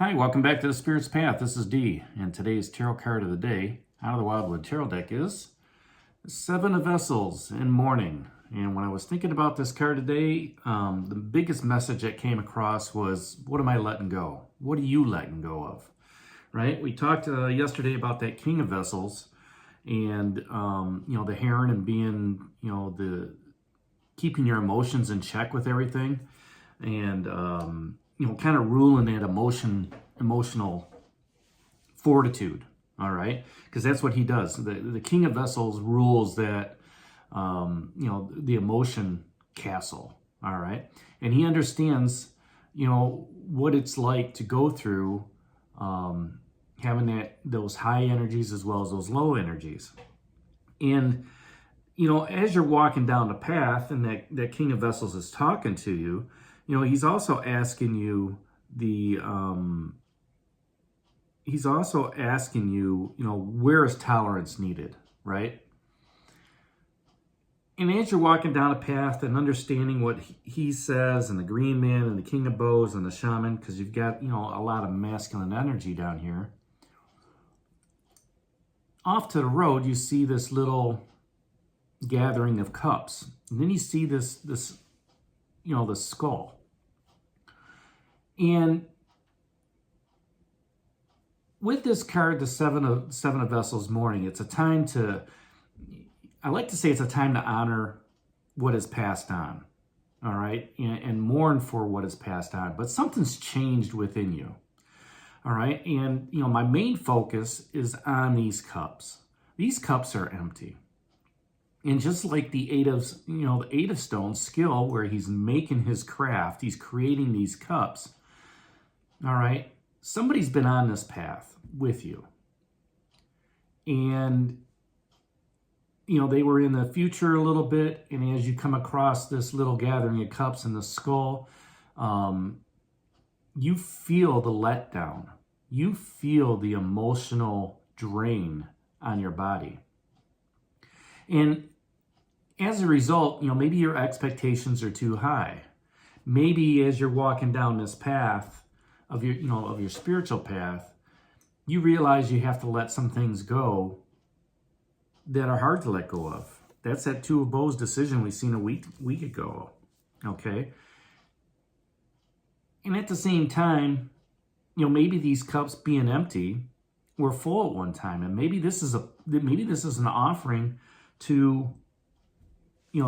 Hi, welcome back to the Spirit's Path. This is Dee, and today's tarot card of the day out of the Wildwood Tarot deck is the Seven of Vessels in Mourning. And when I was thinking about this card today, the biggest message that came across was, what am I letting go? What are you letting go of? Right? We talked yesterday about that King of Vessels and, the heron and being, the keeping your emotions in check with everything. And, kind of ruling that emotional fortitude, all right? Because that's what he does. The King of Vessels rules that, the emotion castle, all right? And he understands, what it's like to go through having those high energies as well as those low energies. And, as you're walking down the path and that King of Vessels is talking to you, he's also asking you where is tolerance needed, right? And as you're walking down a path and understanding what he says, and the Green Man and the King of Bows and the Shaman, because you've got, a lot of masculine energy down here. Off to the road, you see this little gathering of cups. And then you see this the skull. And with this card, the Seven of Vessels Mourning, it's a time to, I like to say it's a time to honor what is passed on, all right? And mourn for what is passed on. But something's changed within you, all right? And, my main focus is on these cups. These cups are empty. And just like the Eight of Stones skill, where he's making his craft, he's creating these cups, all right? Somebody's been on this path with you. And, they were in the future a little bit. And as you come across this little gathering of cups in the skull, you feel the letdown. You feel the emotional drain on your body. And as a result, maybe your expectations are too high. Maybe as you're walking down this path of your spiritual path, you realize you have to let some things go that are hard to let go of. That's that Two of Bows decision we seen a week ago. Okay. And at the same time, maybe these cups being empty were full at one time, and maybe this is an offering to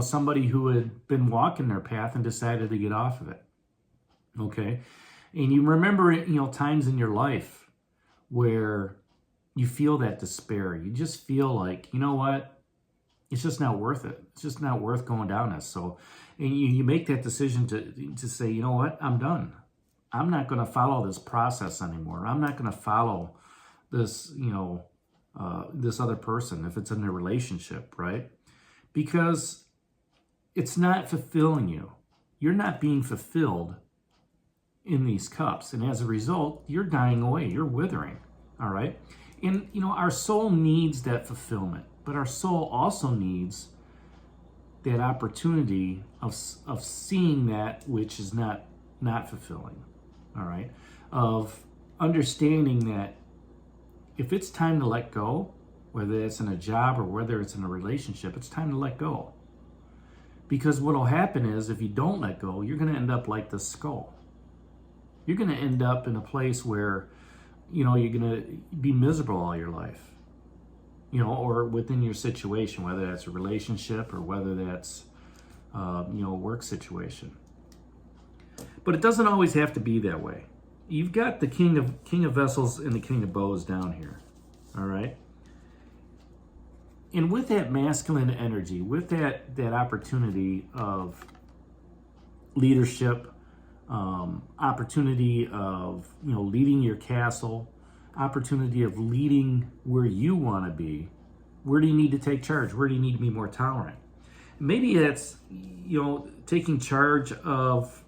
somebody who had been walking their path and decided to get off of it. Okay. And you remember, times in your life where you feel that despair. You just feel like, you know what? It's just not worth it. It's just not worth going down this. So, and you make that decision to say, you know what? I'm done. I'm not going to follow this process anymore. I'm not going to follow this, this other person if it's in a relationship, right? Because it's not fulfilling you. You're not being fulfilled in these cups. And as a result, you're dying away. You're withering. All right. And, our soul needs that fulfillment, but our soul also needs that opportunity of seeing that which is not fulfilling. All right. Of understanding that if it's time to let go, whether it's in a job or whether it's in a relationship, it's time to let go. Because what will happen is if you don't let go, you're going to end up like the skull. You're going to end up in a place where, you're going to be miserable all your life, or within your situation, whether that's a relationship or whether that's, a work situation. But it doesn't always have to be that way. You've got the King of Vessels and the King of Bows down here, all right? And with that masculine energy, with that opportunity of leadership, opportunity of, leading your castle, opportunity of leading where you want to be, where do you need to take charge? Where do you need to be more tolerant? Maybe it's, taking charge of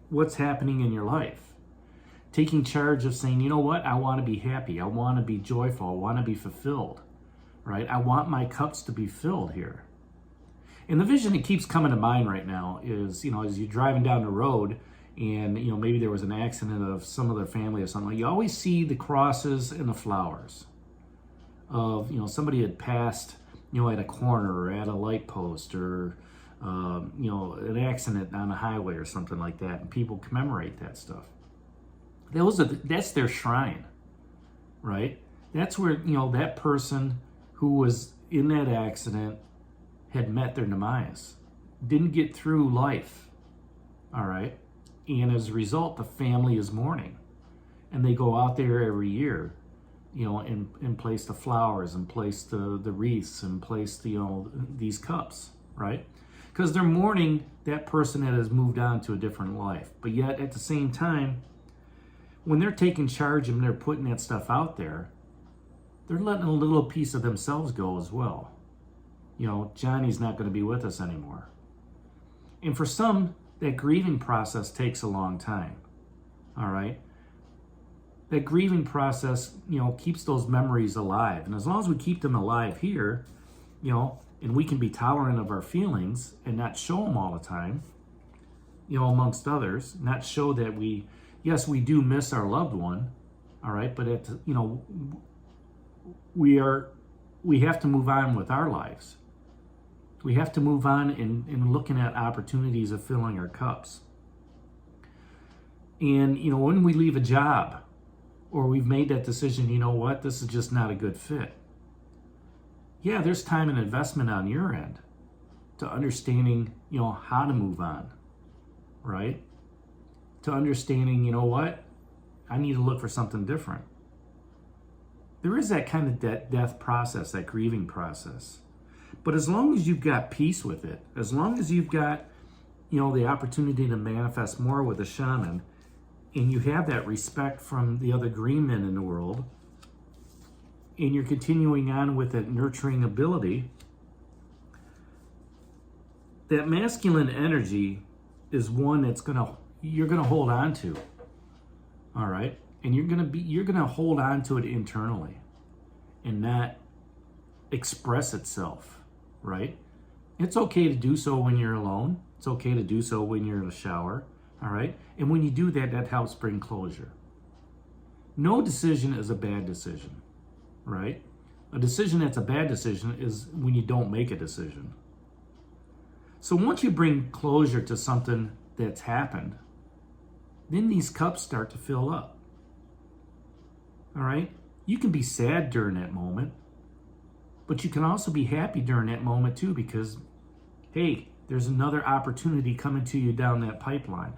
what's happening in your life. Taking charge of saying, you know what? I want to be happy. I want to be joyful. I want to be fulfilled. Right? I want my cups to be filled here. And the vision that keeps coming to mind right now is, as you're driving down the road and maybe there was an accident of some of their family or something. You always see the crosses and the flowers of somebody had passed at a corner or at a light post, or an accident on a highway or something like that, and people commemorate that stuff. That's their shrine, right? That's where that person who was in that accident had met their demise, didn't get through life, all right? And as a result, the family is mourning. And they go out there every year, and place the flowers, and place the wreaths, and place these cups, right? Because they're mourning that person that has moved on to a different life. But yet, at the same time, when they're taking charge and they're putting that stuff out there, they're letting a little piece of themselves go as well. Johnny's not going to be with us anymore. And for some, that grieving process takes a long time, all right? That grieving process, keeps those memories alive. And as long as we keep them alive here, and we can be tolerant of our feelings and not show them all the time, amongst others, not show that we do miss our loved one, all right? But we have to move on with our lives. We have to move on in looking at opportunities of filling our cups. And, when we leave a job, or we've made that decision, this is just not a good fit. Yeah, there's time and investment on your end to understanding, how to move on, right? To understanding, I need to look for something different. There is that kind of death process, that grieving process. But as long as you've got peace with it, as long as you've got, the opportunity to manifest more with a shaman, and you have that respect from the other green men in the world, and you're continuing on with that nurturing ability, that masculine energy is one that's you're gonna hold on to, all right? And you're gonna hold on to it internally and not express itself, right? It's okay to do so when you're alone. It's okay to do so when you're in the shower, all right? And when you do that, that helps bring closure. No decision is a bad decision, right? A decision that's a bad decision is when you don't make a decision. So once you bring closure to something that's happened, then these cups start to fill up, all right? You can be sad during that moment, but you can also be happy during that moment too, because, hey, there's another opportunity coming to you down that pipeline,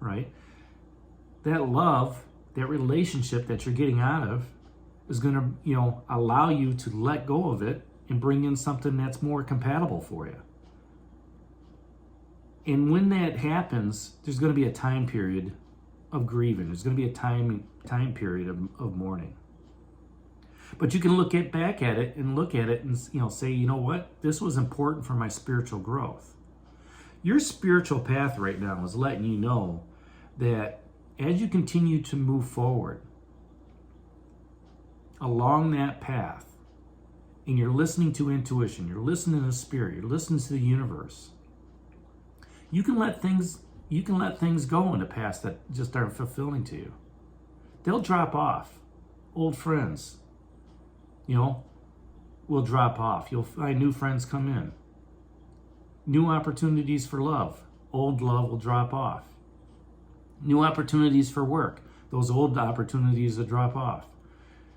right? That love, that relationship that you're getting out of is going to, allow you to let go of it and bring in something that's more compatible for you. And when that happens, there's going to be a time period of grieving. There's going to be a time period of mourning. But you can look back at it and say, what? This was important for my spiritual growth. Your spiritual path right now is letting you know that as you continue to move forward along that path, and you're listening to intuition, you're listening to spirit, you're listening to the universe, you can let things go in the past that just aren't fulfilling to you. They'll drop off. Old friends, will drop off. You'll find new friends come in. New opportunities for love. Old love will drop off. New opportunities for work. Those old opportunities will drop off.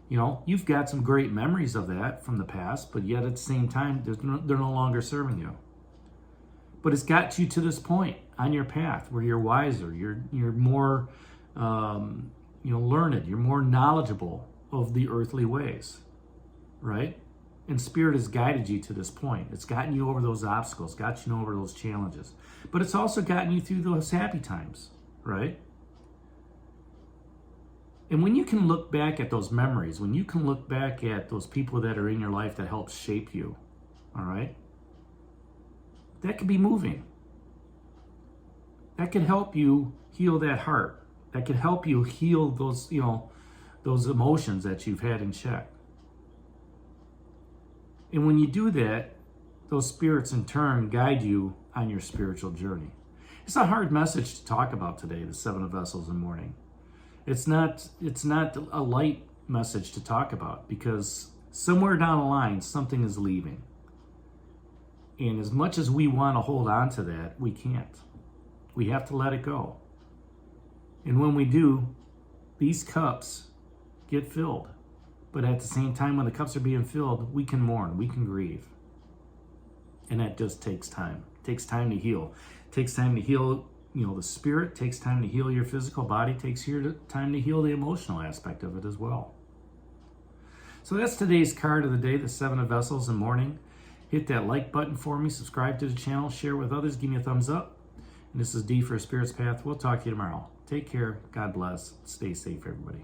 You've got some great memories of that from the past, but yet at the same time, they're no longer serving you. But it's got you to this point on your path where you're wiser, you're more learned, you're more knowledgeable of the earthly ways, right? And Spirit has guided you to this point. It's gotten you over those obstacles, got you over those challenges. But it's also gotten you through those happy times, right? And when you can look back at those memories, when you can look back at those people that are in your life that helped shape you, all right? That can be moving. That can help you heal that heart. That can help you heal those, those emotions that you've had in check. And when you do that, those spirits in turn guide you on your spiritual journey. It's a hard message to talk about today, the Seven of Vessels in Mourning. It's not a light message to talk about, because somewhere down the line, something is leaving. And as much as we want to hold on to that, we can't. We have to let it go. And when we do, these cups get filled. But at the same time, when the cups are being filled, we can mourn, we can grieve. And that just takes time. It takes time to heal. It takes time to heal, the spirit. It takes time to heal your physical body. It takes time to heal the emotional aspect of it as well. So that's today's card of the day, the Seven of Vessels in Mourning. Hit that like button for me, subscribe to the channel, share with others, give me a thumbs up. And this is D for Spirit's Path. We'll talk to you tomorrow. Take care. God bless. Stay safe, everybody.